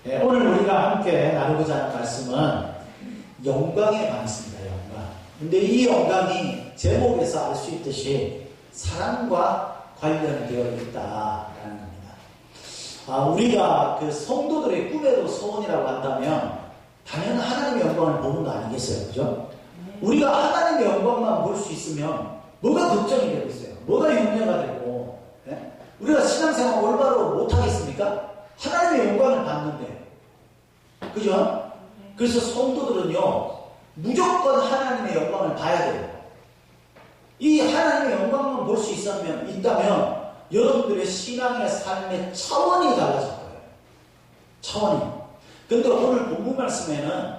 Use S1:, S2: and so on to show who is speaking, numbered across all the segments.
S1: 네, 오늘 우리가 함께 나누고자 하는 말씀은 영광에 관했습니다. 영광. 근데 이 영광이 제목에서 알 수 있듯이 사랑과 관련되어 있다라는 겁니다. 우리가 그 성도들의 꿈에도 소원이라고 한다면 당연히 하나님의 영광을 보는 거 아니겠어요? 그죠? 우리가 하나님의 영광만 볼 수 있으면 뭐가 걱정이 되겠어요? 뭐가 염려가 되고, 네? 우리가 신앙생활 올바로 못하겠습니까? 하나님의 영광을 받는데, 그죠? 그래서 성도들은요, 무조건 하나님의 영광을 봐야 돼요. 이 하나님의 영광만 볼 수 있다면 여러분들의 신앙의 삶의 차원이 달라질 거예요. 차원이. 근데 오늘 본문 말씀에는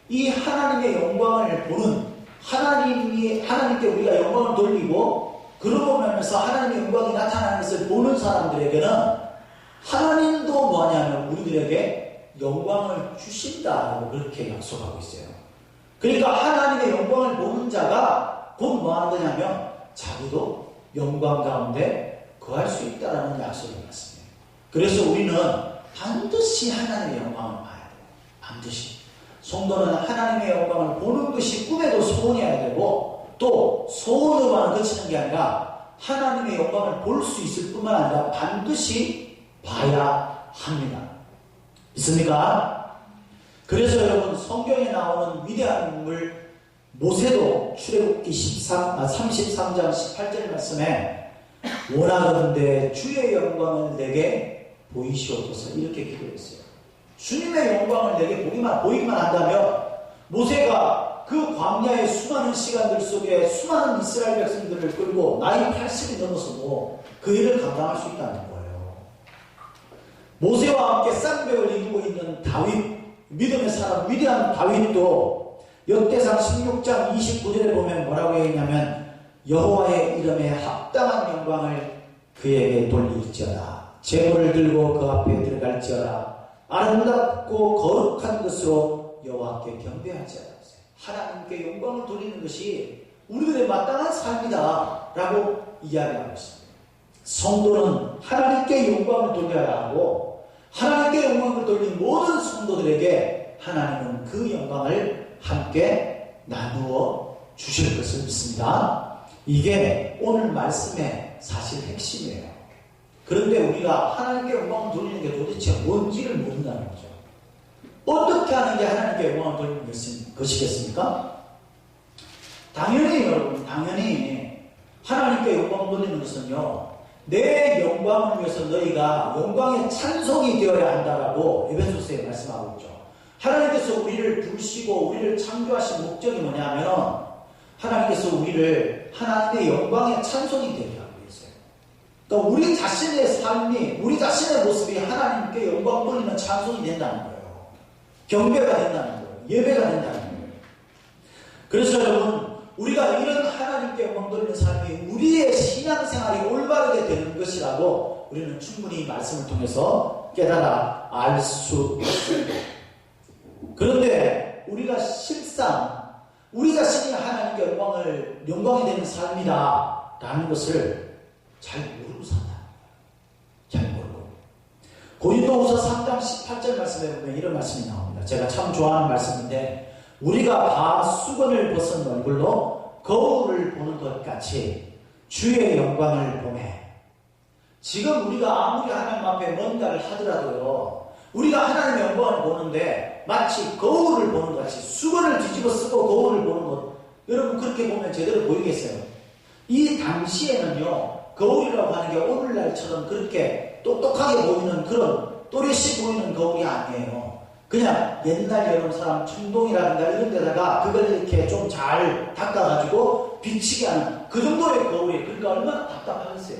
S1: 이 하나님의 영광을 보는 하나님께 우리가 영광을 돌리고 그러고 나면서 하나님의 영광이 나타나는 것을 보는 사람들에게는 하나님도 뭐냐면 우리들에게 영광을 주신다라고 그렇게 약속하고 있어요. 그러니까 하나님의 영광을 보는 자가 곧 뭐 하는 거냐면 자기도 영광 가운데 거할 수 있다라는 약속이 있습니다. 그래서 우리는 반드시 하나님의 영광을 봐야 돼요. 반드시. 성도는 하나님의 영광을 보는 것이 꿈에도 소원이어야 되고 또 소원으로만 그치는 게 아니라 하나님의 영광을 볼 수 있을 뿐만 아니라 반드시 봐야 합니다. 있습니까? 그래서 여러분 성경에 나오는 위대한 인물 모세도 출애굽기 33장 18절 말씀에 원하건대 주의 영광을 내게 보이시옵소서 이렇게 기도했어요. 주님의 영광을 내게 보이기만 한다면 모세가 그 광야의 수많은 시간들 속에 수많은 이스라엘 백성들을 끌고 나이 80이 넘어서도 그 일을 감당할 수 있다는 거예요. 모세와 함께 쌍벽을 이루고 있는 다윗, 믿음의 사람 위대한 다윗도 역대상 16장 29절에 보면 뭐라고 했냐면 여호와의 이름에 합당한 영광을 그에게 돌릴지어다. 제물을 들고 그 앞에 들어갈지어다. 아름답고 거룩한 것으로 여호와께 경배하지어다. 하나님께 영광을 돌리는 것이 우리들의 마땅한 삶이다 라고 이야기하고 있습니다. 성도는 하나님께 영광을 돌려야 하고 하나님께 영광을 돌린 모든 성도들에게 하나님은 그 영광을 함께 나누어 주실 것을 믿습니다. 이게 오늘 말씀의 사실 핵심이에요. 그런데 우리가 하나님께 영광을 돌리는 게 도대체 뭔지를 모른다는 거죠. 어떻게 하는 게 하나님께 영광을 돌리는 것이겠습니까? 당연히 여러분, 당연히 하나님께 영광을 돌리는 것은요, 내 영광을 위해서 너희가 영광의 찬송이 되어야 한다라고 에베소서에 말씀하고 있죠. 하나님께서 우리를 부르시고 우리를 창조하신 목적이 뭐냐면 하나님께서 우리를 하나님의 영광의 찬송이 되게 하고 있어요. 그러니까 우리 자신의 삶이, 우리 자신의 모습이 하나님께 영광 돌리는 찬송이 된다는 거예요. 경배가 된다는 거예요. 예배가 된다는 거예요. 그래서 여러분, 우리가 이런 하나님께 영광 돌리는 삶이 우리의 신앙생활이 올바르게 되는 것이라고 우리는 충분히 말씀을 통해서 깨달아 알 수 있습니다. 그런데 우리가 실상 우리 자신이 하나님께 영광이 되는 삶이다 라는 것을 잘 모르고 산다. 잘 모르고. 고린도후서 3장 18절 말씀에 보면 이런 말씀이 나옵니다. 제가 참 좋아하는 말씀인데 우리가 다 수건을 벗은 얼굴로 거울을 보는 것 같이 주의 영광을 보매. 지금 우리가 아무리 하나님 앞에 뭔가를 하더라도요, 우리가 하나님의 영광을 보는데 마치 거울을 보는 것 같이 수건을 뒤집어 쓰고 거울을 보는 것, 여러분 그렇게 보면 제대로 보이겠어요? 이 당시에는요, 거울이라고 하는 게 오늘날처럼 그렇게 똑똑하게 보이는 그런 또렷이 보이는 거울이 아니에요. 그냥 옛날 여러분 사람 청동이라든가 이런 데다가 그걸 이렇게 좀 잘 닦아가지고 비치게 하는 그 정도의 거울이, 그러니까 얼마나 답답하겠어요.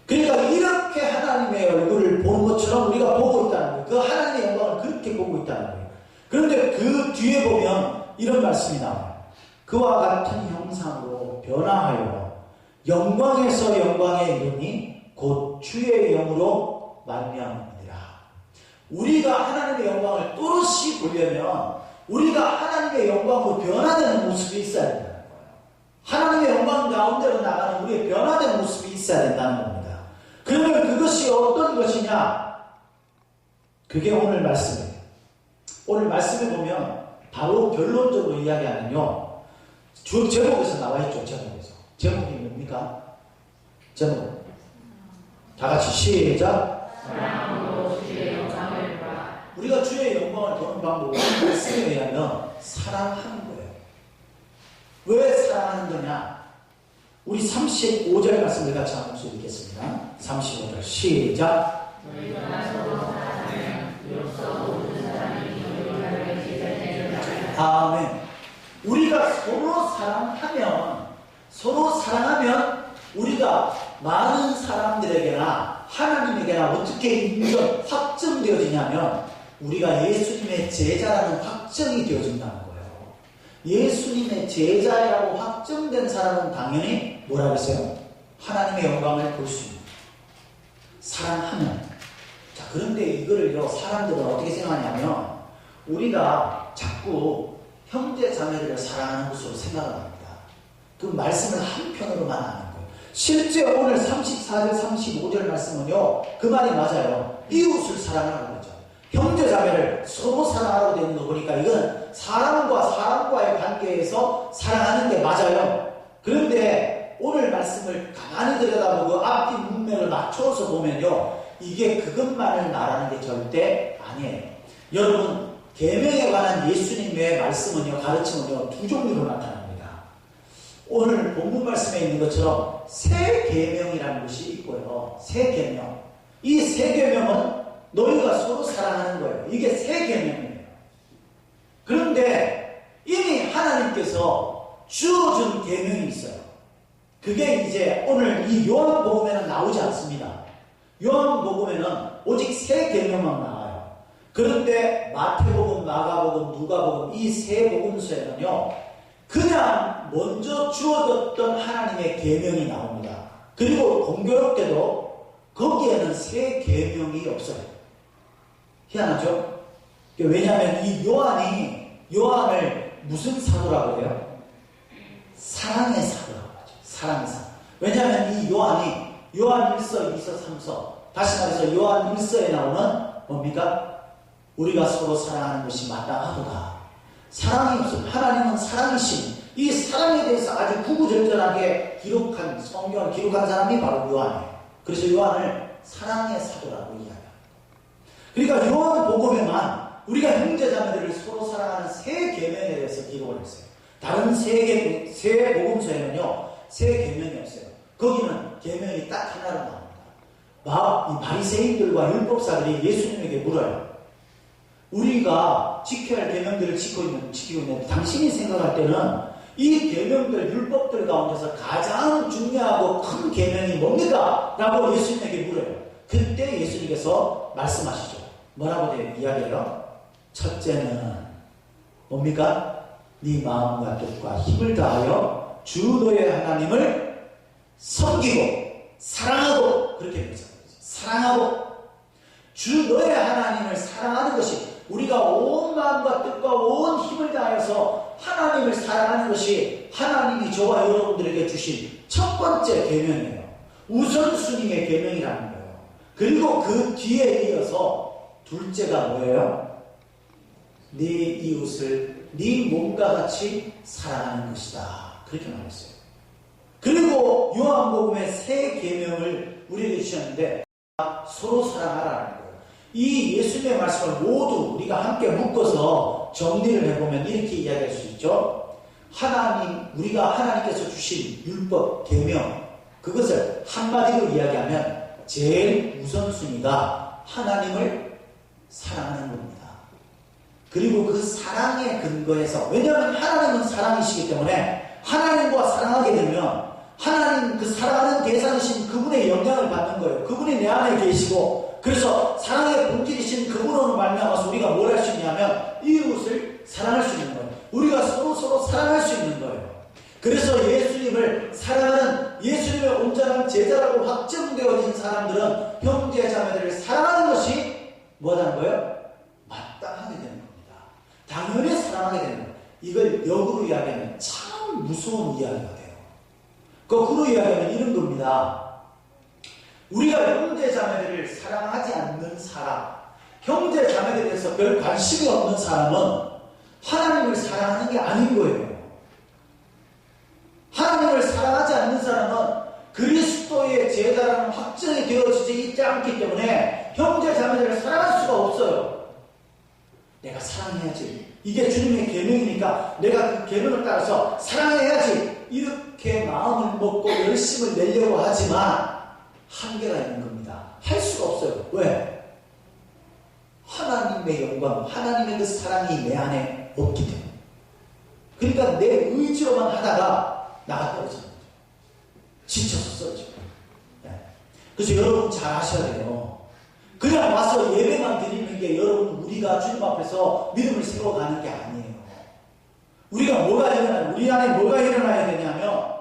S1: 그러니까 이렇게 하나님의 얼굴을 보는 것처럼 우리가 보고 있다는 거예요. 그 하나님의 영광을 그렇게 보고 있다는 거예요. 그런데 그 뒤에 보면 이런 말씀이 나와요. 그와 같은 형상으로 변화하여 영광에서 영광에 이르니 곧 주의 영으로 말미암으니라. 우리가 하나님의 영광을 또렷이 보려면 우리가 하나님의 영광으로 변화되는 모습이 있어야 된다는 거예요. 하나님의 영광 가운데로 나가는 우리의 변화된 모습이 있어야 된다는 겁니다. 그러면 그것이 어떤 것이냐? 그게 오늘 말씀이에요. 오늘 말씀에 보면 바로 결론적으로 이야기하면요. 제목에서 나와 있죠. 제목에서. 제목이 뭡니까? 제목. 다 같이 시작.
S2: 사랑으로 주의 영광을 보라.
S1: 우리가 주의 영광을 보는 방법은 말씀에 의하면 사랑하는 거예요. 왜 사랑하는 거냐? 우리 35절 말씀을 같이 한 번 읽겠습니다. 35절 시작.
S2: 너희가 서로 사랑하면 비로소 모든 사람이 너희를 제자되는
S1: 아멘. 우리가 서로 사랑하면 우리가 많은 사람들에게나 하나님에게나 어떻게 확정되어지냐면 우리가 예수님의 제자라는 확정이 되어진다는 거예요. 예수님의 제자라고 확정된 사람은 당연히 뭐라고 했어요? 하나님의 영광을 볼 수 있는 사랑하면. 자, 그런데 이거를요, 사람들은 어떻게 생각하냐면 우리가 자꾸 형제 자매들을 사랑하는 것으로 생각을 합니다. 그 말씀을 한편으로만 아는 거예요. 실제 오늘 34절 35절 말씀은요, 그 말이 맞아요. 이웃을 사랑하라고 그러죠. 형제 자매를 서로 사랑하라고 되는 거 보니까 이건 사람과 사람과의 관계에서 사랑하는 게 맞아요. 그런데 오늘 말씀을 가만히 들여다보고 앞뒤 문맥을 맞춰서 보면요, 이게 그것만을 말하는 게 절대 아니에요. 여러분, 계명에 관한 예수님의 말씀은요, 가르침은요, 두 종류로 나타납니다. 오늘 본문 말씀에 있는 것처럼 새 계명이라는 것이 있고요. 새 계명. 이 새 계명은 너희가 서로 사랑하는 거예요. 이게 새 계명이에요. 그런데 이미 하나님께서 주어준 계명이 있어요. 그게 이제 오늘 이 요한복음에는 나오지 않습니다. 요한복음에는 오직 새 계명만 나와요. 그런데 마태복음, 마가복음, 누가복음 이 세 복음서에는요, 그냥 먼저 주어졌던 하나님의 계명이 나옵니다. 그리고 공교롭게도 거기에는 새 계명이 없어요. 희한하죠? 왜냐하면 이 요한을 무슨 사도라고 해요? 사랑의 사도라고 하죠. 사랑의 사도. 왜냐하면 이 요한 1서, 2서, 3서, 다시 말해서 요한 1서에 나오는 뭡니까? 우리가 서로 사랑하는 것이 마땅하도다. 사랑이 없으면 하나님은 사랑이신 이 사랑에 대해서 아주 구구절절하게 기록한 성경을 기록한 사람이 바로 요한이에요. 그래서 요한을 사랑의 사도라고 이야기합니다. 그러니까 요한복음에만 우리가 형제자매들을 서로 사랑하는 새 계명에 대해서 기록을 했어요. 다른 새 복음서에는요, 새 계명이 없어요. 거기는 계명이 딱 하나로 나옵니다. 이 바리새인들과 율법사들이 예수님에게 물어요. 우리가 지켜야 할 계명들을 지키고 있는데 당신이 생각할 때는 이 계명들, 율법들 가운데서 가장 중요하고 큰 계명이 뭡니까? 라고 예수님에게 물어요. 그때 예수님께서 말씀하시죠. 뭐라고 이야기해요? 첫째는 뭡니까? 네 마음과 뜻과 힘을 다하여 주 너의 하나님을 섬기고 사랑하고, 그렇게 되죠. 사랑하고 주 너의 하나님을 사랑하는 것이, 우리가 온 마음과 뜻과 온 힘을 다해서 하나님을 사랑하는 것이 하나님이 저와 여러분들에게 주신 첫 번째 계명이에요. 우선순위의 계명이라는 거예요. 그리고 그 뒤에 이어서 둘째가 뭐예요? 네 이웃을 네 몸과 같이 사랑하는 것이다. 그렇게 말했어요. 그리고 요한복음의 새 계명을 우리에게 주셨는데 서로 사랑하라는 거예요. 이 예수님의 말씀을 모두 우리가 함께 묶어서 정리를 해보면 이렇게 이야기할 수 있죠. 우리가 하나님께서 주신 율법, 계명, 그것을 한마디로 이야기하면 제일 우선순위가 하나님을 사랑하는 겁니다. 그리고 그 사랑의 근거에서, 왜냐하면 하나님은 사랑이시기 때문에 하나님과 사랑하게 되면 하나님, 그 사랑하는 대상이신 그분의 영향을 받는 거예요. 그분이 내 안에 계시고, 그래서 사랑의 본질이신 그분으로 말미암아서 우리가 뭘 할 수 있냐면 이웃을 사랑할 수 있는 거예요. 우리가 서로 사랑할 수 있는 거예요. 그래서 예수님을 사랑하는, 예수님의 온전한 제자라고 확정되어진 사람들은 형제 자매들을 사랑하는 것이 뭐라는 거예요? 마땅하게 되는 겁니다. 당연히 사랑하게 되는 거예요. 이걸 역으로 이야기하면 참 무서운 이야기가 돼요. 거꾸로 이야기하면 이런 겁니다. 우리가 형제 자매들을 사랑하지 않는 사람, 형제 자매에 대해서 별 관심이 없는 사람은 하나님을 사랑하는 게 아닌 거예요. 하나님을 사랑하지 않는 사람은 그리스도의 제자라는 확정이 되어지지 있지 않기 때문에 형제 자매들을 사랑할 수가 없어요. 내가 사랑해야지. 이게 주님의 계명이니까 내가 그 계명을 따라서 사랑해야지. 이렇게 마음을 먹고 열심을 내려고 하지만 한계가 있는 겁니다. 할 수가 없어요. 왜? 하나님의 영광, 하나님의 그 사랑이 내 안에 없기 때문에. 그러니까 내 의지로만 하다가 나가 떨어지는 거죠. 지쳐서 쓰러지고. 그래서 여러분 잘 아셔야 돼요. 그냥 와서 예배만 드리는 게 여러분 우리가 주님 앞에서 믿음을 세워가는 게 아니에요. 우리가 뭐가 일어나요? 우리 안에 뭐가 일어나야 되냐면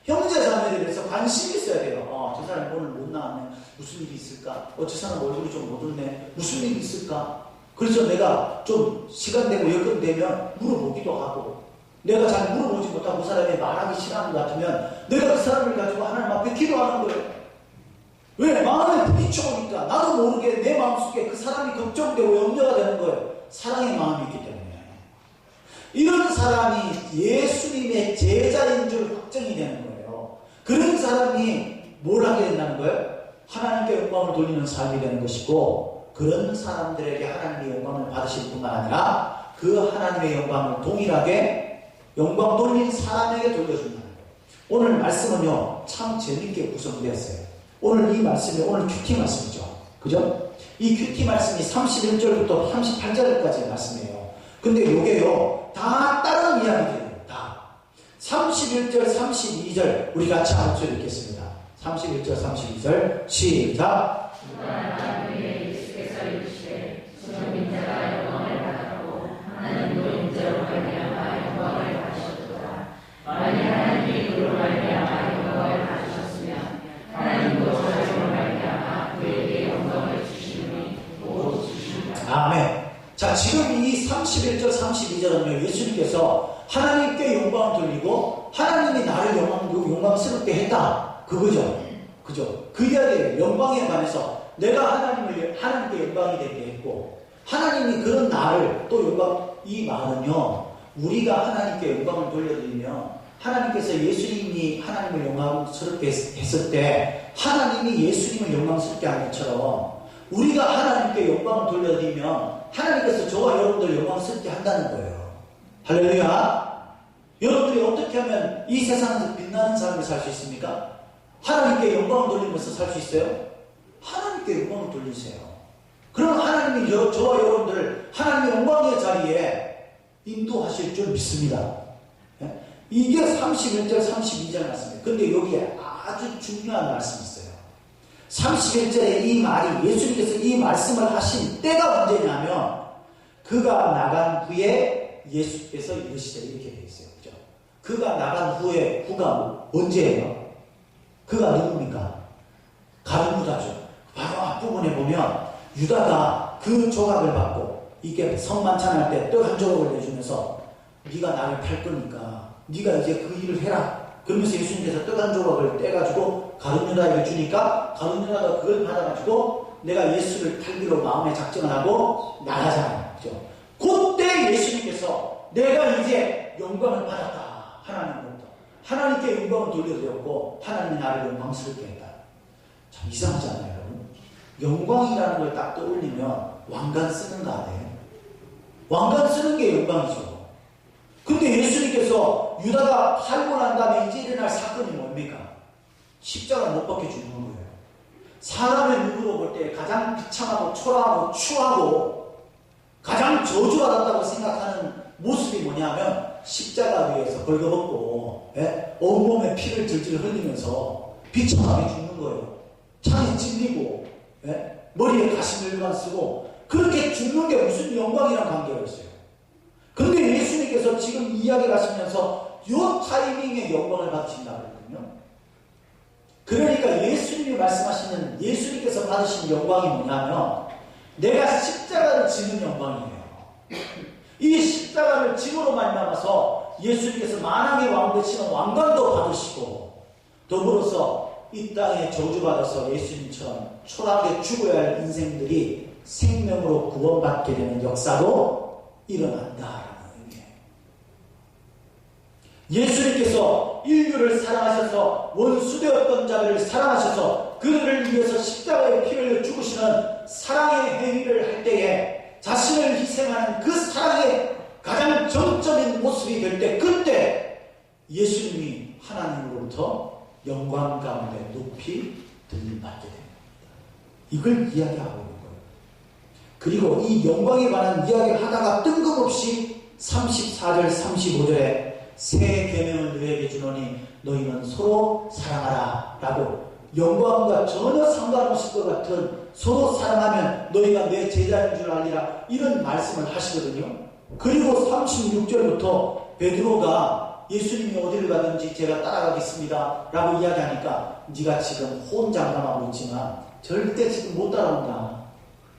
S1: 형제 자매들에서 관심이 있어야 돼요. 저 사람 오늘 못 나왔네. 무슨 일이 있을까? 저 사람 얼굴이 좀 못 웃네. 무슨 일이 있을까? 그래서 내가 좀 시간 되고 여건 되면 물어보기도 하고, 내가 잘 물어보지 못하고 그 사람이 말하기 싫어하는 것 같으면 내가 그 사람을 가지고 하나님 앞에 기도하는 거예요. 왜? 마음에 부딪혀오니까 나도 모르게 내 마음속에 그 사람이 걱정되고 염려가 되는 거예요. 사랑의 마음이 있기 때문에. 이런 사람이 예수님의 제자인 줄 확정이 되는 거예요. 그런 사람이 뭘 하게 된다는 거예요? 하나님께 영광을 돌리는 삶이 되는 것이고, 그런 사람들에게 하나님의 영광을 받으실 뿐만 아니라 그 하나님의 영광을 동일하게 영광 돌린 사람에게 돌려준다는 거예요. 오늘 말씀은요 참 재밌게 구성되었어요. 오늘 이 말씀이 오늘 큐티 말씀이죠. 그죠? 이 큐티 말씀이 31절부터 38절까지의 말씀이에요. 근데 요게요 다 다른 이야기들이에요. 다 31절 32절 우리 같이 한 목소리 읽겠습니다. 31절 32절 시작. 아멘. 자, 지금 이 31절 32절은요 예수님께서 하나님께 영광을 돌리고 하나님이 나를 영광스럽게 했다 그거죠. 그죠? 그 이야기예요. 영광에 관해서 내가 하나님께 영광이 되게 했고, 하나님이 그런 나를 또 이 말은요 우리가 하나님께 영광을 돌려드리면 하나님께서 예수님이 하나님을 영광스럽게 했을 때 하나님이 예수님을 영광스럽게 한 것처럼 우리가 하나님께 영광을 돌려드리면 하나님께서 저와 여러분들 영광스럽게 한다는 거예요. 할렐루야. 여러분들이 어떻게 하면 이 세상에서 빛나는 삶을 살 수 있습니까? 하나님께 영광을 돌리면서 살 수 있어요? 하나님께 영광을 돌리세요. 그럼 하나님이 저와 여러분들을 하나님의 영광의 자리에 인도하실 줄 믿습니다. 이게 31절 32절 말씀이에요. 근데 여기에 아주 중요한 말씀이 있어요. 31절에 이 말이 예수님께서 이 말씀을 하신 때가 언제냐면 그가 나간 후에 예수께서 이르시되 이렇게 되어 있어요. 그죠? 그가 나간 후에 후가 언제예요? 그가 누굽니까? 가룟 유다죠. 바로 앞부분에 보면 유다가 그 조각을 받고 이게 성만찬할 때 떡 한 조각을 내주면서 네가 나를 팔 거니까 네가 이제 그 일을 해라. 그러면서 예수님께서 떡 한 조각을 떼가지고 가룟 유다에게 주니까 가룟 유다가 그걸 받아가지고 내가 예수를 팔기로 마음에 작정을 하고 나가잖아요. 그죠? 그때 예수님께서 내가 이제 영광을 받았다. 하나님으로부터. 하나님께 영광을 돌려드렸고 하나님이 나를 영광스럽게 했다. 참 이상하지 않나요, 여러분? 영광이라는 걸 딱 떠올리면 왕관 쓰는 거 아니에요? 왕관 쓰는 게 영광이죠. 근데 예수님께서 유다가 팔고 난 다음에 이제 일어날 사건이 뭡니까? 십자가 못 박혀 죽는 거예요. 사람의 눈으로 볼 때 가장 비참하고 초라하고 추하고 가장 저주받았다고 생각하는 모습이 뭐냐면 십자가 위에서 벌거벗고 온몸에 피를 질질 흘리면서 비참하게 죽는 거예요. 창에 찔리고 머리에 가시늘만 쓰고 그렇게 죽는 게 무슨 영광이랑 관계가 있어요. 근데 예수님께서 지금 이야기를 하시면서 이 타이밍에 영광을 받으신다고 했거든요. 그러니까 예수님이 말씀하시는 예수님께서 받으신 영광이 뭐냐면 내가 십자가를 지는 영광이에요. 이 십자가를 짐으로 말미암아서 예수님께서 만왕의 왕 되시는 왕관도 받으시고 더불어서 이 땅에 저주받아서 예수님처럼 초라하게 죽어야 할 인생들이 생명으로 구원받게 되는 역사도 일어난다라는 의미예요. 예수님께서 인류를 사랑하셔서 원수되었던 자들을 사랑하셔서 그들을 위해서 십자가에 피 흘려 죽으시는 사랑의 행위를 할 때에 자신을 희생하는 그 사랑의 가장 정적인 모습이 될 때, 그때 예수님이 하나님으로부터 영광 가운데 높이 들림받게 됩니다. 이걸 이야기하고 있는 거예요. 그리고 이 영광에 관한 이야기를 하다가 뜬금없이 34절 35절에 새 계명을 너희에게 주노니 너희는 서로 사랑하라 라고, 영광과 전혀 상관없을 것 같은 서로 사랑하면 너희가 내 제자인 줄 알리라, 이런 말씀을 하시거든요. 그리고 36절부터 베드로가 예수님이 어디를 가든지 제가 따라가겠습니다 라고 이야기하니까, 네가 지금 호언장담하고 있지만 절대 지금 못 따라온다.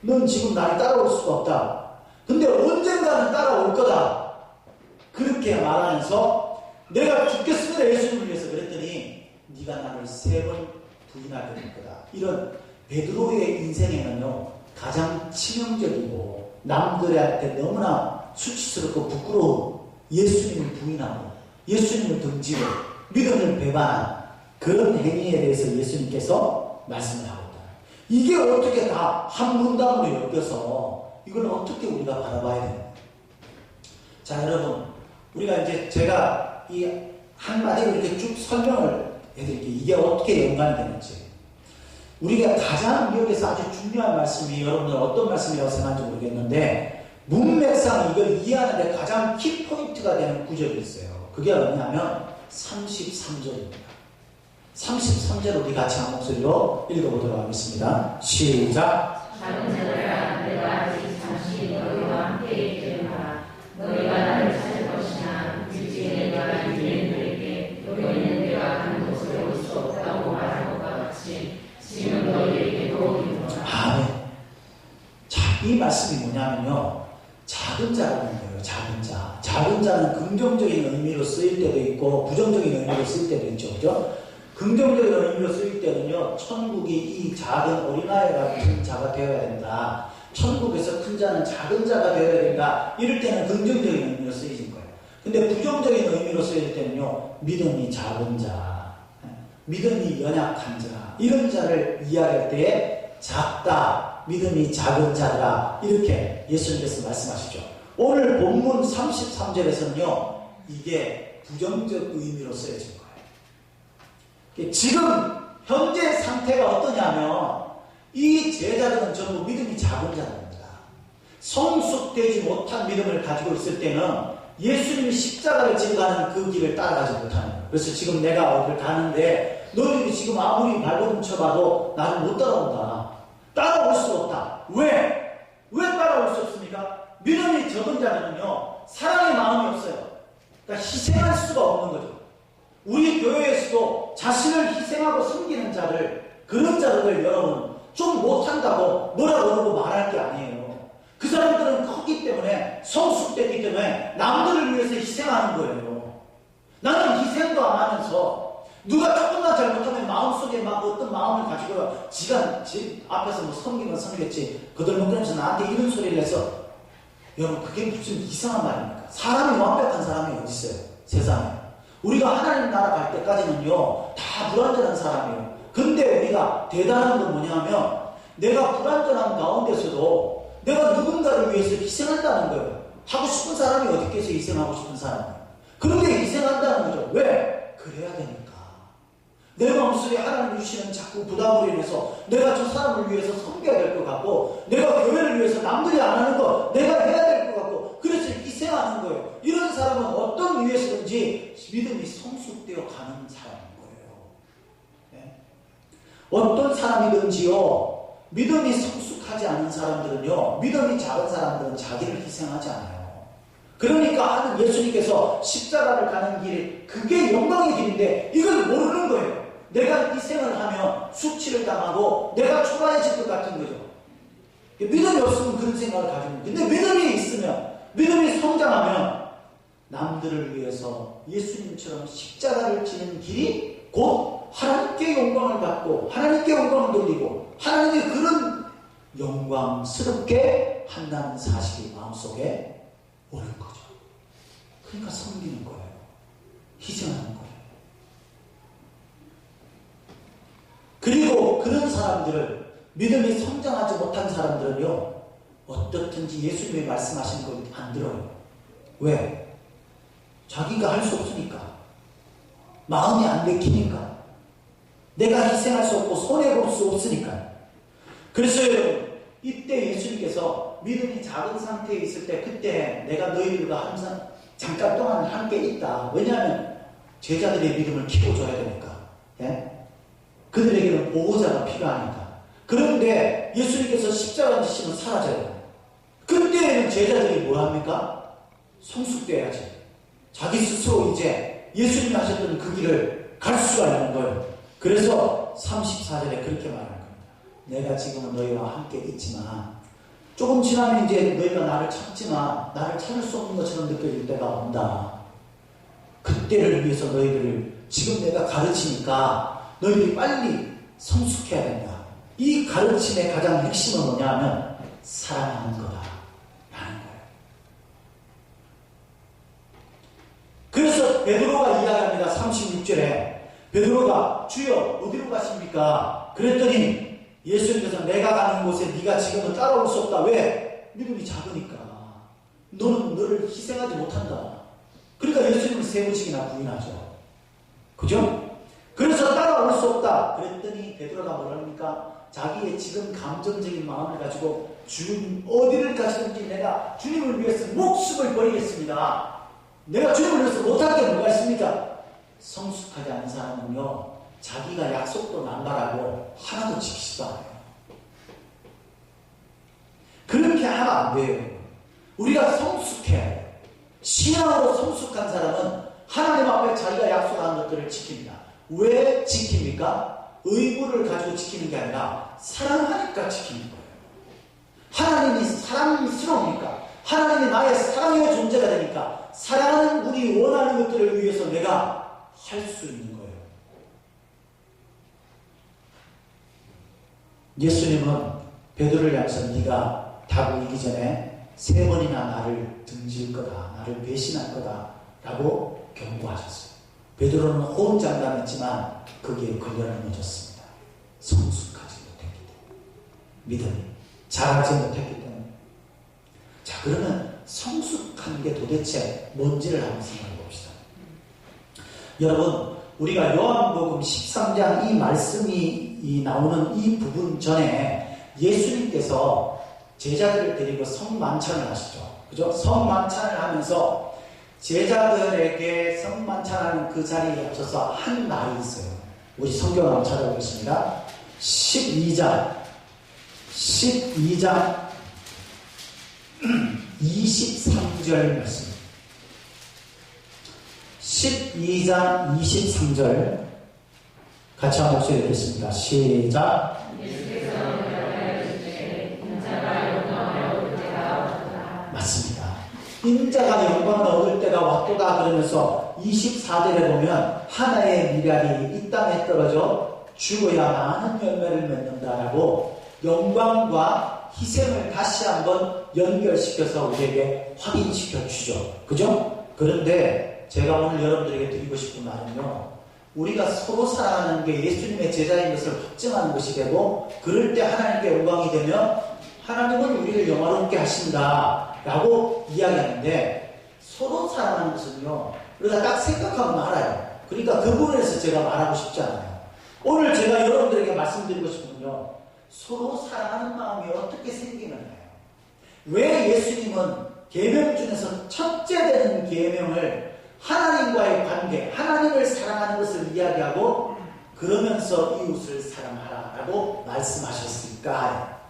S1: 넌 지금 나를 따라올 수가 없다. 근데 언젠가는 따라올 거다. 그렇게 말하면서 내가 죽겠습니다 예수님을 위해서 그랬더니 네가 나를 3번 부인하게 될 거다. 이런 베드로의 인생에는요, 가장 치명적이고 남들한테 너무나 수치스럽고 부끄러운 예수님을 부인하고 예수님을 등지고 믿음을 배반한 그런 행위에 대해서 예수님께서 말씀을 하고 있다. 이게 어떻게 다 한 문단으로 엮여서 이걸 어떻게 우리가 바라봐야 되나. 자, 여러분, 우리가 이제 제가 이 한마디로 이렇게 쭉 설명을 해드릴게요. 이게 어떻게 연관이 되는지. 우리가 가장 여기서 아주 중요한 말씀이, 여러분들 어떤 말씀이라고 생각하는지 모르겠는데, 문맥상 이걸 이해하는데 가장 키포인트가 되는 구절이 있어요. 그게 뭐냐면 33절입니다. 33절 우리 같이 한 목소리로 읽어보도록 하겠습니다. 시작.
S2: 작은 자들아, 내가 아직 잠시 너희와 함께 있겠노라. 너희가 나를 찾을 것이나 일찍이 내가 유대인들에게 너희는 내가 가는 곳으로 올 수 없다고 말한 것과 같이 지금 너희에게도 이르노라.
S1: 아멘. 자, 이 말씀이 뭐냐면요, 작은 자라는 거예요. 작은 자. 작은 자는 긍정적인 의미로 쓰일 때도 있고 부정적인 의미로 쓰일 때도 있죠. 그죠? 긍정적인 의미로 쓰일 때는요, 천국이 이 작은 어린아이 같은 자가 되어야 된다. 천국에서 큰 자는 작은 자가 되어야 된다. 이럴 때는 긍정적인 의미로 쓰이는 거예요. 근데 부정적인 의미로 쓰일 때는요, 믿음이 작은 자, 믿음이 연약한 자, 이런 자를 이야기할 때에 작다, 믿음이 작은 자다, 이렇게 예수님께서 말씀하시죠. 오늘 본문 33절에서는요, 이게 부정적 의미로 쓰여진 거예요. 지금 현재 상태가 어떠냐면 이 제자들은 전부 믿음이 작은 자들입니다. 성숙되지 못한 믿음을 가지고 있을 때는 예수님이 십자가를 지고 가는 그 길을 따라가지 못하는 거예요. 그래서 지금 내가 어딜 가는데 너희들이 지금 아무리 발버둥 쳐봐도 나를 못 따라온다. 따라올 수 없다. 왜? 왜 따라올 수 없습니까? 믿음이 적은 자들은요, 사랑의 마음이 없어요. 그러니까 희생할 수가 없는 거죠. 우리 교회에서도 자신을 희생하고 섬기는 자를, 그런 자들을 여러분 좀 못한다고 뭐라 그러고 말할 게 아니에요. 그 사람들은 컸기 때문에, 성숙됐기 때문에 남들을 위해서 희생하는 거예요. 나는 희생도 안 하면서 누가 조금만 잘못하면 마음속에 막 어떤 마음을 가지고요, 지가 집 앞에서 뭐 섬기면 섬겼지, 그들먹으면서 나한테 이런 소리를 해서, 여러분 그게 무슨 이상한 말입니까? 사람이 완벽한 사람이 어디 있어요? 세상에. 우리가 하나님 나라 갈 때까지는요, 다 불완전한 사람이에요. 근데 우리가 대단한 건 뭐냐면, 내가 불완전한 가운데서도 내가 누군가를 위해서 희생한다는 거예요. 하고 싶은 사람이 어디 있겠어요? 희생하고 싶은 사람이. 그런데 희생한다는 거죠. 왜? 그래야 되니까. 내 마음속에 하나님 주시는 자꾸 부담으로 인해서 내가 저 사람을 위해서 섬겨야 될 것 같고, 내가 교회를 위해서 남들이 안 하는 거 내가 해야 될 것 같고, 그래서 희생하는 거예요. 이런 사람은 어떤 이유에서든지 믿음이 성숙되어 가는 사람인 거예요. 네? 어떤 사람이든지요, 믿음이 성숙하지 않은 사람들은요, 믿음이 작은 사람들은 자기를 희생하지 않아요. 그러니까 예수님께서 십자가를 가는 길, 그게 영광의 길인데 이걸 모르는 거예요. 내가 희생을 하면 수치를 당하고 내가 초라해질 것 같은 거죠. 믿음이 없으면 그런 생각을 가지고 있는데, 근데 믿음이 있으면, 믿음이 성장하면 남들을 위해서 예수님처럼 십자가를 지는 길이 곧 하나님께 영광을 받고 하나님께 영광을 돌리고 하나님의 그런 영광스럽게 한다는 사실이 마음속에 오는 거죠. 그러니까 섬기는 거예요. 희생하는 거예요. 그리고 그런 사람들을, 믿음이 성장하지 못한 사람들은요, 어떻든지 예수님이 말씀하신 걸 안 들어요. 왜? 자기가 할 수 없으니까. 마음이 안 내키니까. 내가 희생할 수 없고 손해볼 수 없으니까. 그래서 이때 예수님께서 믿음이 작은 상태에 있을 때, 그때 내가 너희들과 항상 잠깐 동안 함께 있다. 왜냐하면 제자들의 믿음을 키워줘야 되니까. 예? 그들에게는 보호자가 필요하니까. 그런데 예수님께서 십자가 지시면 사라져요. 그때에는 제자들이 뭐 합니까? 성숙돼야지. 자기 스스로 이제 예수님이 하셨던 그 길을 갈 수가 있는 거예요. 그래서 34절에 그렇게 말하는 겁니다. 내가 지금은 너희와 함께 있지만 조금 지나면 이제 너희가 나를 찾지만 나를 찾을 수 없는 것처럼 느껴질 때가 온다. 그때를 위해서 너희들을 지금 내가 가르치니까 너희들이 빨리 성숙해야 된다. 이 가르침의 가장 핵심은 뭐냐 하면 사랑하는 거다 라는 거예요. 그래서 베드로가 이야기합니다. 36절에 베드로가 주여 어디로 가십니까? 그랬더니 예수님께서 내가 가는 곳에 네가 지금은 따라올 수 없다. 왜? 믿음이 작으니까. 너는 너를 희생하지 못한다. 그러니까 예수님은 세 번씩이나 부인하죠. 그죠? 그래서 따라올 수 없다. 그랬더니 베드로가 뭐랍니까? 자기의 지금 감정적인 마음을 가지고 주님 어디를 가시든지 내가 주님을 위해서 목숨을 버리겠습니다. 내가 주님을 위해서 못할 게 뭐가 있습니까? 성숙하지 않은 사람은요, 자기가 약속도 남발하고 하나도 지키지도 않아요. 그렇게 하면 안 돼요. 우리가 성숙해야 해요. 신앙으로 성숙한 사람은 하나님 앞에 자기가 약속한 것들을 지킵니다. 왜 지킵니까? 의무를 가지고 지키는 게 아니라 사랑하니까 지키는 거예요. 하나님이 사랑스러우니까, 하나님이 나의 사랑의 존재가 되니까 사랑하는 분이 원하는 것들을 위해서 내가 할 수 있는 거예요. 예수님은 베드로를 향해서 네가 답을 이기 전에 3번이나 나를 등질 거다, 나를 배신할 거다 라고 경고하셨어요. 베드로는 호언장담했지만 거기에 걸려 넘어졌습니다. 성숙하지 못했기 때문에, 믿음이 자라지 못했기 때문에. 자, 그러면 성숙한 게 도대체 뭔지를 한번 생각해 봅시다. 여러분, 우리가 요한복음 13장 이 말씀이 나오는 이 부분 전에 예수님께서 제자들을 데리고 성만찬을 하시죠. 그죠? 성만찬을 하면서 제자들에게 성만찬하는 그 자리에 앞서서 한 날이 있어요. 우리 성경을 한번 찾아보겠습니다. 12장 23절 말씀. 12장 23절 같이 한번 목소리 듣겠습니다. 시작. 맞습니다. 인자가 영광을 얻을 때가 왔도다 그러면서 24절에 보면 하나의 미랄이 이 땅에 떨어져 죽어야 많은 열매를 맺는다라고 영광과 희생을 다시 한번 연결시켜서 우리에게 확인시켜 주죠. 그죠? 그런데 제가 오늘 여러분들에게 드리고 싶은 말은요, 우리가 서로 사랑하는 게 예수님의 제자인 것을 확증하는 것이 되고, 그럴 때 하나님께 영광이 되면 하나님은 우리를 영화롭게 하신다 라고 이야기하는데, 서로 사랑하는 것은요, 우리가 딱 생각하면 알아요. 그러니까 그 부분에서 제가 말하고 싶지 않아요. 오늘 제가 여러분들에게 말씀드리고 싶은 건요, 서로 사랑하는 마음이 어떻게 생기느냐요. 왜 예수님은 계명 중에서 첫째 되는 계명을 하나님과의 관계, 하나님을 사랑하는 것을 이야기하고 그러면서 이웃을 사랑하라 라고 말씀하셨을까?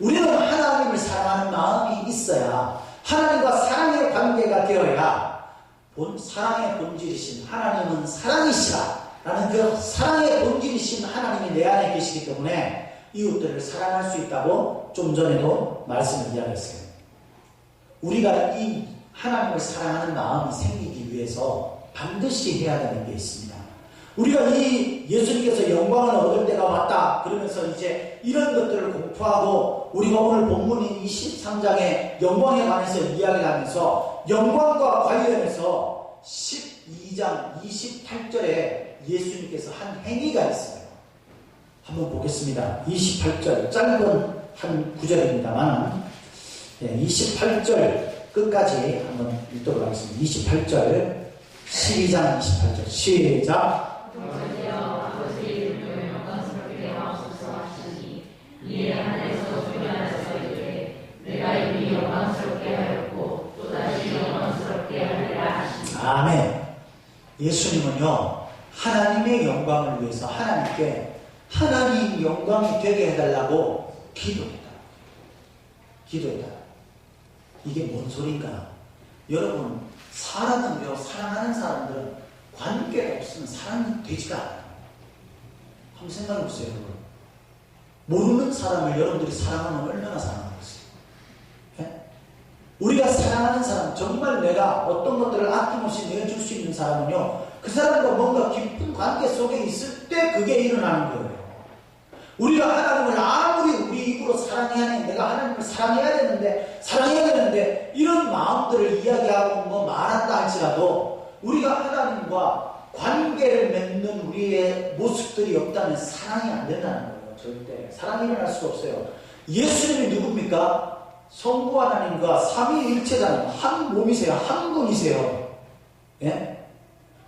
S1: 우리는 하나님을 사랑하는 마음이 있어야, 하나님과 사랑의 관계가 되어야 사랑의 본질이신 하나님은 사랑이시라 라는 그 사랑의 본질이신 하나님이 내 안에 계시기 때문에 이웃들을 사랑할 수 있다고 좀 전에도 말씀을 이야기했어요. 우리가 이 하나님을 사랑하는 마음이 생기기 위해서 반드시 해야 되는 게 있습니다. 우리가 이 예수님께서 영광을 얻을 때가 왔다 그러면서 이제 이런 것들을 공부하고 우리가 오늘 본문인 23장의 영광에 관해서 이야기를 하면서 영광과 관련해서 12장 28절에 예수님께서 한 행위가 있어요. 한번 보겠습니다. 28절 짧은 한 구절입니다만 28절 끝까지 한번 읽도록 하겠습니다. 28절 12장 28절 시작.
S2: 이에 하늘에서 소리하면서 이르되 내가 이미 영광스럽게 하였고 또다시 영광스럽게 하리라 하시니.
S1: 아멘. 예수님은요 하나님의 영광을 위해서 하나님께 하나님 영광이 되게 해달라고 기도했다. 이게 뭔 소린가? 여러분 사람은요 사랑하는 사람들은 관계가 없으면 사랑이 되지가 않아요. 한번 생각해 보세요. 여러분. 모르는 사람을 여러분들이 사랑하면 얼마나 사랑하겠어요? 네? 우리가 사랑하는 사람, 정말 내가 어떤 것들을 아낌없이 내어줄 수 있는 사람은요 그 사람과 뭔가 깊은 관계 속에 있을 때 그게 일어나는 거예요. 우리가 하나님을 아무리 우리 입으로 사랑해야 내가 하나님을 사랑해야 되는데 이런 마음들을 이야기하고 뭐 말한다 할지라도 우리가 하나님과 관계를 맺는 우리의 모습들이 없다면 사랑이 안 된다는 거예요. 절대 사랑이 일어날 수가 없어요. 예수님이 누굽니까? 성부 하나님과 삼위일체자는 한 몸이세요. 한 분이세요. 예?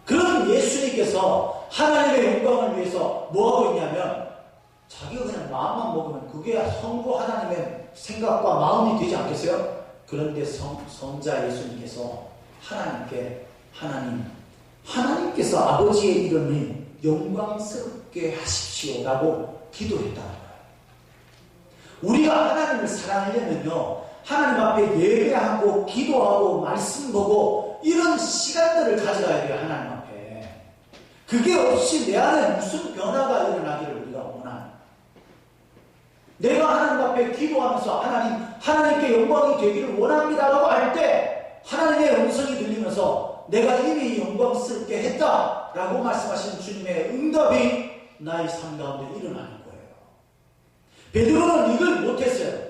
S1: 그런 예수님께서 하나님의 영광을 위해서 뭐하고 있냐면 자기가 그냥 마음만 먹으면 그게 성부 하나님의 생각과 마음이 되지 않겠어요? 그런데 성자 예수님께서 하나님께서 아버지의 이름을 영광스럽게 하십시오라고 기도했다는 거예요. 우리가 하나님을 사랑하려면요 하나님 앞에 예배하고 기도하고 말씀 보고 이런 시간들을 가져가야 돼요. 하나님 앞에. 그게 없이 내 안에 무슨 변화가 일어나기를 우리가 원하는, 내가 하나님 앞에 기도하면서 하나님께 영광이 되기를 원합니다라고 할 때 하나님의 음성이 들리면서 내가 이미 영광스럽게 했다라고 말씀하시는 주님의 응답이 나의 삶 가운데 일어나는 거예요. 베드로는 이걸 못했어요.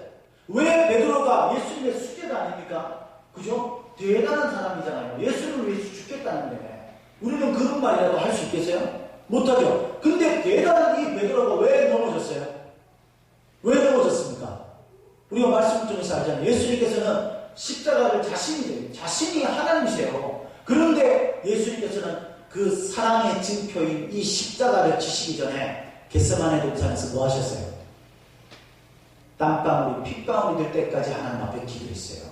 S1: 왜? 베드로가 예수님의 수제자 아닙니까? 그죠? 대단한 사람이잖아요. 예수님을 위해서 죽겠다는데 우리는 그런 말이라도 할 수 있겠어요? 못하죠. 근데 대단한 이 베드로가 왜 넘어졌어요? 왜 넘어졌습니까? 우리가 말씀 중에서 알잖아요. 예수님께서는 십자가를 자신이 하나님이세요. 그런데 예수님께서는 그 사랑의 증표인 이 십자가를 지시기 전에 겟세마네 동산에서 뭐 하셨어요? 땀방울이 핏방울이 될 때까지 하나님 앞에 기도했어요.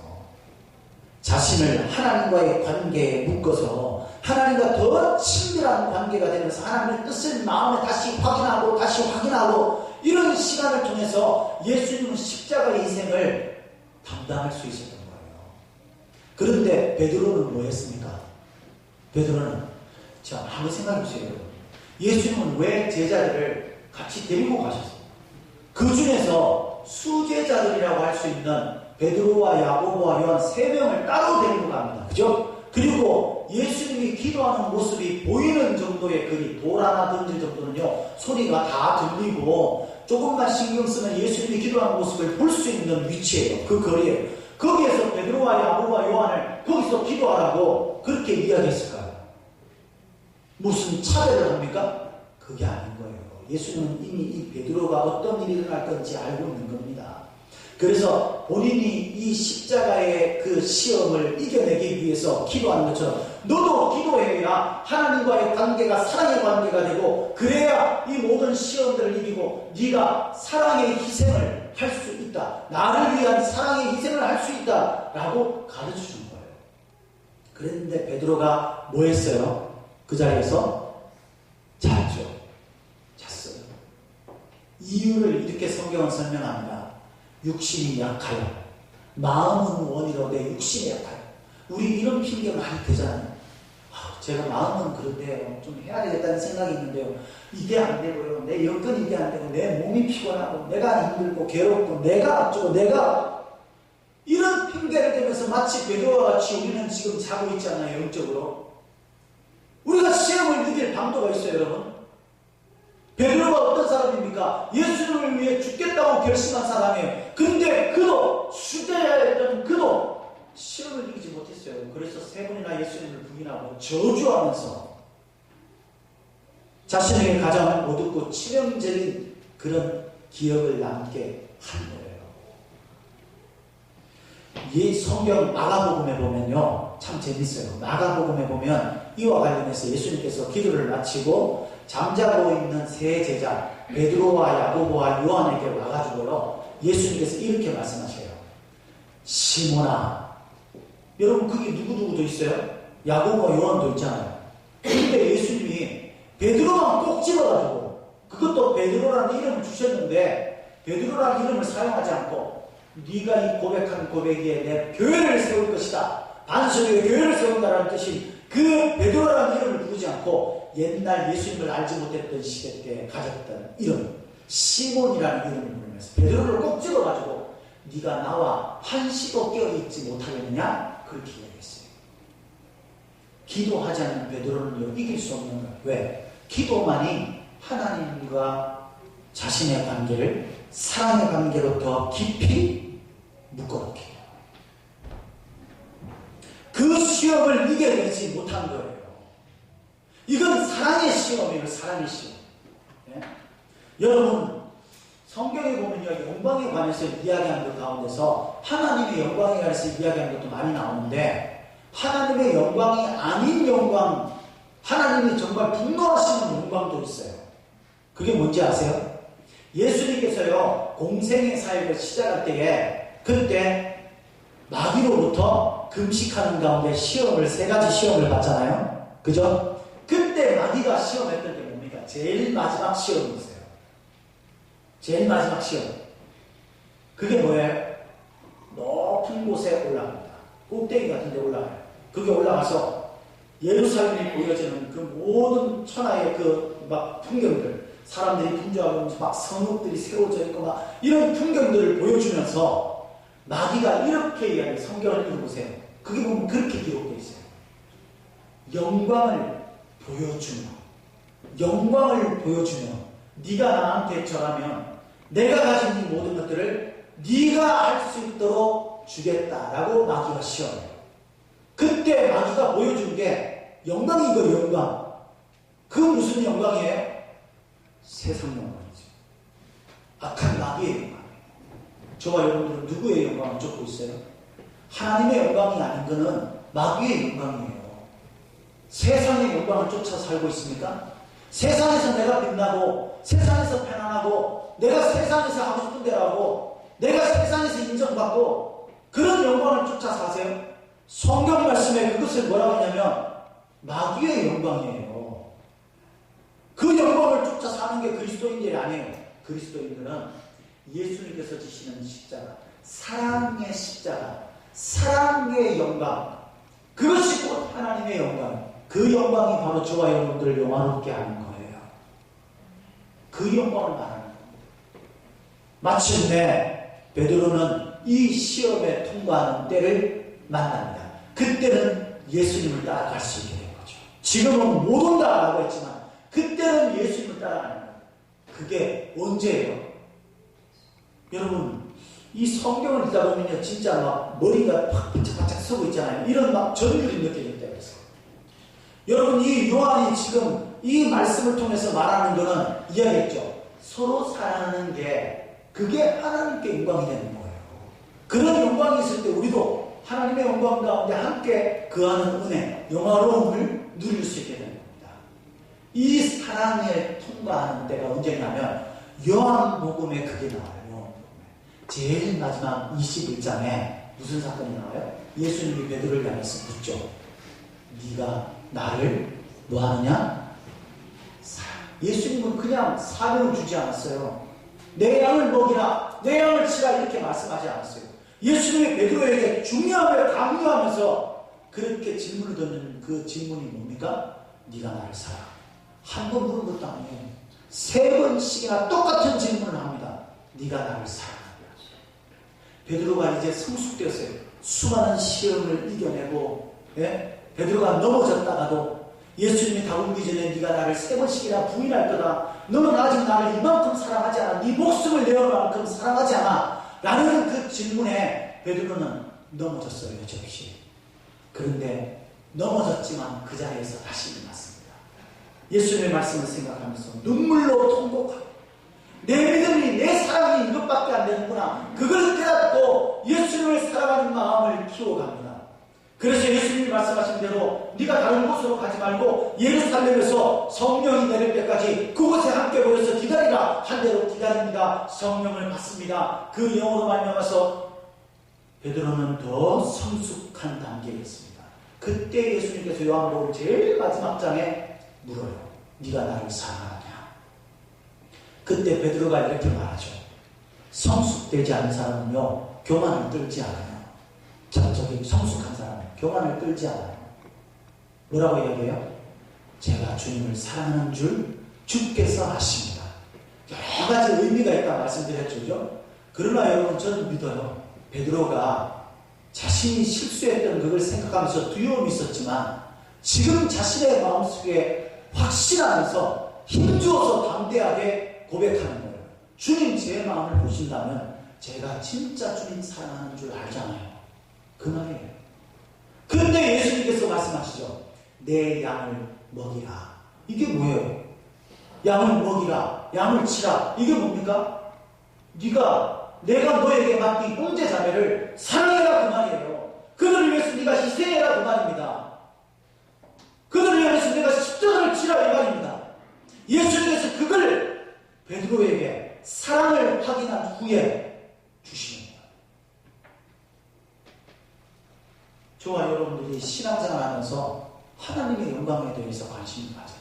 S1: 자신을 하나님과의 관계에 묶어서 하나님과 더 친밀한 관계가 되면서 하나님의 뜻을 마음에 다시 확인하고 이런 시간을 통해서 예수님은 십자가의 희생을 담당할 수 있었던 거예요. 그런데 베드로는 뭐 했습니까? 베드로는 자, 한번 생각해 보세요. 예수님은 왜 제자들을 같이 데리고 가셨어요? 그 중에서 수제자들이라고 할 수 있는 베드로와 야고보와 요한 3명을 따로 데리고 갑니다. 그죠? 그리고 예수님이 기도하는 모습이 보이는 정도의 거리, 돌 하나 던질 정도는요, 소리가 다 들리고 조금만 신경 쓰면 예수님이 기도하는 모습을 볼 수 있는 위치예요. 그 거리에. 거기에서 베드로와 야고보와 요한을 거기서 기도하라고 그렇게 이야기했을까요? 무슨 차별을 합니까? 그게 아닌 거예요. 예수님은 이미 이 베드로가 어떤 일이 일어날 건지 알고 있는 겁니다. 그래서 본인이 이 십자가의 그 시험을 이겨내기 위해서 기도하는 것처럼 너도 기도해야 하나님과의 관계가 사랑의 관계가 되고 그래야 이 모든 시험들을 이기고 네가 사랑의 희생을 할 수 있다. 나를 위한 사랑의 희생을 할 수 있다. 라고 가르쳐주는 거예요. 그랬는데 베드로가 뭐 했어요? 그 자리에서 잤죠. 잤어요. 이유를 이렇게 성경은 설명합니다. 육신이 약하여 마음은 원이로되 육신이 약하여. 우리 이런 핑계 많이 되잖아요. 제가 마음은 그런데요, 좀 해야 되겠다는 생각이 있는데요, 이게 안 되고요, 내 여건이 이게 안 되고, 내 몸이 피곤하고, 내가 힘들고 괴롭고, 내가 어쩌고, 내가 이런 핑계를 대면서 마치 베드로와 같이 우리는 지금 자고 있잖아요. 영적으로. 우리가 시험을 이길 방도가 있어요, 여러분. 베드로가 어떤 사람입니까? 예수님을 위해 죽겠다고 결심한 사람이에요. 근데 그도 수제자였던 그도 시험을 이기지 못했어요. 그래서 3번이나 예수님을 부인하고 저주하면서 자신에게 가장 어둡고 치명적인 그런 기억을 남게 한 거예요. 이 성경 마가복음에 보면요, 참 재밌어요. 마가복음에 보면 이와 관련해서 예수님께서 기도를 마치고 잠자고 있는 세 제자 베드로와 야고보와 요한에게 와가지고요, 예수님께서 이렇게 말씀하셔요. 시몬아, 여러분 그게 누구누구도 있어요? 야고보와 요한도 있잖아요. 그런데 예수님이 베드로만 꼭 집어가지고, 그것도 베드로라는 이름을 주셨는데 베드로라는 이름을 사용하지 않고 네가 이 고백한 고백에 내 교회를 세울 것이다, 반석에 교회를 세운다라는 뜻인 그 베드로라는 이름을 부르지 않고 옛날 예수님을 알지 못했던 시대 때 가졌던 이름 시몬이라는 이름을 부르면서 베드로를 꼭 찍어가지고 네가 나와 한시도 깨어있지 못하겠느냐, 그렇게 이야기했어요. 기도하지 않는 베드로는요, 이길 수 없는 거예요. 왜? 기도만이 하나님과 자신의 관계를 사랑의 관계로 더 깊이 묶어놓게 해요. 그 시험을 이겨내지 못한 거예요. 이건 사랑의 시험이에요. 사랑의 시험. 네? 여러분, 성경에 보면요, 영광에 관해서 이야기하는 것 가운데서 하나님의 영광에 관해서 이야기하는 것도 많이 나오는데, 하나님의 영광이 아닌 영광, 하나님이 정말 분노하시는 영광도 있어요. 그게 뭔지 아세요? 예수님께서요, 공생의 사역을 시작할 때에 그때 마귀로부터 금식하는 가운데 시험을, 3가지 시험을 받잖아요. 그죠? 그때 마귀가 시험했던 게 뭡니까? 제일 마지막 시험이 있어요. 제일 마지막 시험. 그게 뭐예요? 높은 곳에 올라갑니다. 꼭대기 같은 데 올라가요. 그게 올라가서 예루살렘이 보여지는 그 모든 천하의 그 막 풍경들, 사람들이 분주하고 막 성읍들이 세워져 있고 막 이런 풍경들을 보여주면서 마귀가 이렇게 이야기해요. 성경을 읽어보세요. 그게 보면 그렇게 기록되어 있어요. 영광을 보여주며, 영광을 보여주며, 네가 나한테 절하면 내가 가진 이 모든 것들을 네가 할 수 있도록 주겠다라고 마귀가 시험해요. 그때 마귀가 보여준 게 영광이고, 영광. 그 무슨 영광이에요? 세상 영광이죠. 악한 마귀의 영광. 저와 여러분들은 누구의 영광을 쫓고 있어요? 하나님의 영광이 아닌 것은 마귀의 영광이에요. 세상의 영광을 쫓아 살고 있습니까? 세상에서 내가 빛나고, 세상에서 편안하고, 내가 세상에서 하고 싶은 대로 하고, 내가 세상에서 인정받고, 그런 영광을 쫓아 사세요? 성경 말씀에 그것을 뭐라고 했냐면 마귀의 영광이에요. 그 영광을 쫓아 사는 게 그리스도인들이 아니에요. 그리스도인들은 예수님께서 지시는 십자가, 사랑의 십자가, 사랑의 영광, 그것이 곧 하나님의 영광. 그 영광이 바로 저와 여러분들을 영화롭게 하는 거예요. 그 영광을 말하는 겁니다. 마침내 베드로는 이 시험에 통과하는 때를 만납니다. 그때는 예수님을 따라갈 수 있게 된 거죠. 지금은 못 온다라고 했지만 그때는 예수님을 따라가는 거예요. 그게 언제예요? 여러분, 이 성경을 읽다 보면요, 진짜 막 머리가 팍 바짝바짝 서고 있잖아요. 이런 막 전율이 느껴질 때가 있어요. 여러분, 이 요한이 지금 이 말씀을 통해서 말하는 거는 이야기했죠. 서로 사랑하는 게 그게 하나님께 영광이 되는 거예요. 그런 영광이 있을 때 우리도 하나님의 영광 가운데 함께 거하는 은혜, 영화로움을 누릴 수 있게 되는 겁니다. 이 사랑에 통과하는 때가 언제냐면 요한복음에 그게 나와요. 제일 마지막 21장에 무슨 사건이 나와요? 예수님이 베드로를 향해서 묻죠. 네가 나를 뭐하느냐? 예수님은 그냥 사명을 주지 않았어요. 내 양을 먹이라, 내 양을 치라, 이렇게 말씀하지 않았어요. 예수님이 베드로에게 중요함을 강조하면서 그렇게 질문을 던지는 그 질문이 뭡니까? 네가 나를 사랑해. 한 번 물은 것도 아니에요. 3번씩이나 똑같은 질문을 합니다. 네가 나를 사랑하냐? 베드로가 이제 성숙되었어요. 수많은 시험을 이겨내고, 예? 베드로가 넘어졌다가도 예수님이 다가오기 전에 네가 나를 3번씩이나 부인할 거다. 너는 아직 나를 이만큼 사랑하지 않아. 네 목숨을 내어 만큼 사랑하지 않아. 라는 그 질문에 베드로는 넘어졌어요. 즉시. 그런데 넘어졌지만 그 자리에서 다시 일어났습니다. 예수님의 말씀을 생각하면서 눈물로 통곡하고 내 믿음이, 내 사랑이 이것밖에 안 되는구나. 그걸 깨닫고 예수님을 사랑하는 마음을 키워갑니다. 그래서 예수님이 말씀하신 대로 네가 다른 곳으로 가지 말고 예루살렘에서 성령이 내릴 때까지 그곳에 함께 모여서 기다리라 한 대로 기다립니다. 성령을 받습니다. 그 영으로 말미암아서 베드로는 더 성숙한 단계였습니다. 그때 예수님께서 요한복음 제일 마지막 장에 물어요. 네가 나를 사랑하느냐? 그때 베드로가 이렇게 말하죠. 성숙되지 않은 사람은요, 교만을 떨지 않아요. 저기 성숙한 사람은 교만을 떨지 않아요. 뭐라고 이야기해요? 제가 주님을 사랑하는 줄 주께서 아십니다. 여러 가지 의미가 있다 말씀드렸죠. 그죠? 그러나 여러분, 저는 믿어요. 베드로가 자신이 실수했던 그걸 생각하면서 두려움이 있었지만 지금 자신의 마음속에 확신하면서 힘주어서 담대하게 고백하는 거예요. 주님 제 마음을 보신다면 제가 진짜 주님 사랑하는 줄 알잖아요. 그 말이에요. 근데 예수님께서 말씀하시죠. 내 양을 먹이라. 이게 뭐예요? 양을 먹이라, 양을 치라. 이게 뭡니까? 내가 너에게 맡긴 형제 자매를 사랑해라 그 말이에요. 그들을 위해서 네가 희생해라 그 말입니다. 그들을 위해서 내가 십자가를 치라 이 말입니다. 예수님께서 그걸 베드로에게 사랑을 확인한 후에 주시는 거예요. 저와 여러분들이 신앙생활 하면서 하나님의 영광에 대해서 관심을 가져야 돼요.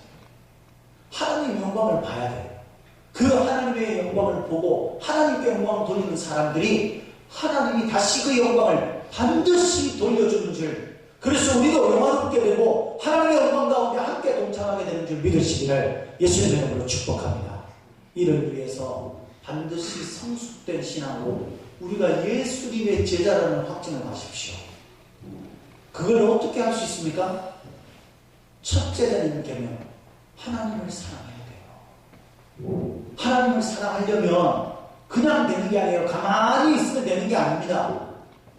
S1: 하나님의 영광을 봐야 돼요. 그 하나님의 영광을 보고 하나님께 영광을 돌리는 사람들이 하나님이 다시 그 영광을 반드시 돌려주는 줄, 그래서 우리도 영광롭게 되고 하나님의 영광 가운데 함께 동참하게 되는 줄 믿으시기를 예수님의 이름으로 축복합니다. 이를 위해서 반드시 성숙된 신앙으로 우리가 예수님의 제자라는 확증을 하십시오. 그걸 어떻게 할 수 있습니까? 첫째 되는 계명, 하나님을 사랑해야 돼요. 하나님을 사랑하려면 그냥 되는 게 아니에요. 가만히 있으면 되는 게 아닙니다.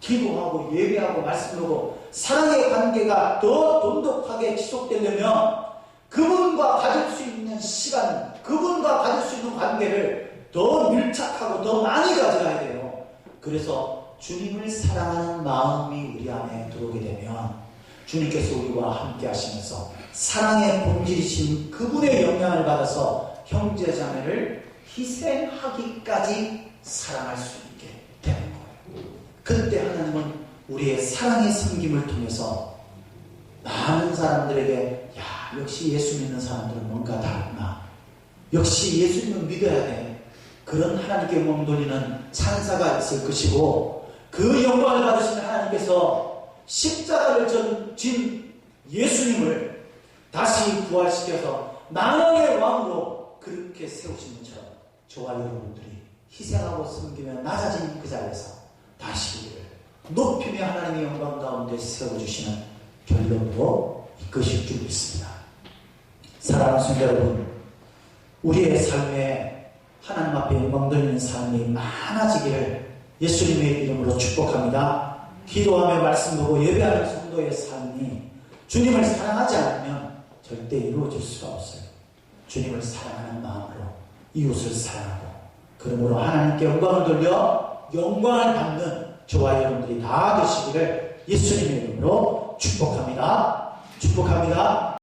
S1: 기도하고 예배하고 말씀하고 사랑의 관계가 더 돈독하게 지속되려면 그분과 가질 수 있는 시간, 그분과 가질 수 있는 관계를 더 밀착하고 더 많이 가져가야 돼요. 그래서 주님을 사랑하는 마음이 우리 안에 들어오게 되면 주님께서 우리와 함께 하시면서 사랑의 본질이신 그분의 영향을 받아서 형제자매를 희생하기까지 사랑할 수 있게 되는 거예요. 그때 하나님은 우리의 사랑의 섬김을 통해서 많은 사람들에게 역시 예수 믿는 사람들은 뭔가 다르구나. 역시 예수님은 믿어야 돼. 그런 하나님께 영광 돌리는 찬사가 있을 것이고 그 영광을 받으시는 하나님께서 십자가를 진 예수님을 다시 부활시켜서 만왕의 왕으로 그렇게 세우신 것처럼 저와 여러분들이 희생하고 섬기며 낮아진 그 자리에서 다시 우리를 높이며 하나님의 영광 가운데 세워주시는 결론으로 이끄실 줄 믿습니다. 사랑하는 성도 여러분, 우리의 삶에 하나님 앞에 영광 돌리는 삶이 많아지기를 예수님의 이름으로 축복합니다. 기도하며 말씀 보고 예배하는 성도의 삶이 주님을 사랑하지 않으면 절대 이루어질 수가 없어요. 주님을 사랑하는 마음으로 이웃을 사랑하고 그러므로 하나님께 영광을 돌려 영광을 받는 저와 여러분들이 다 되시기를 예수님의 이름으로 축복합니다. 축복합니다.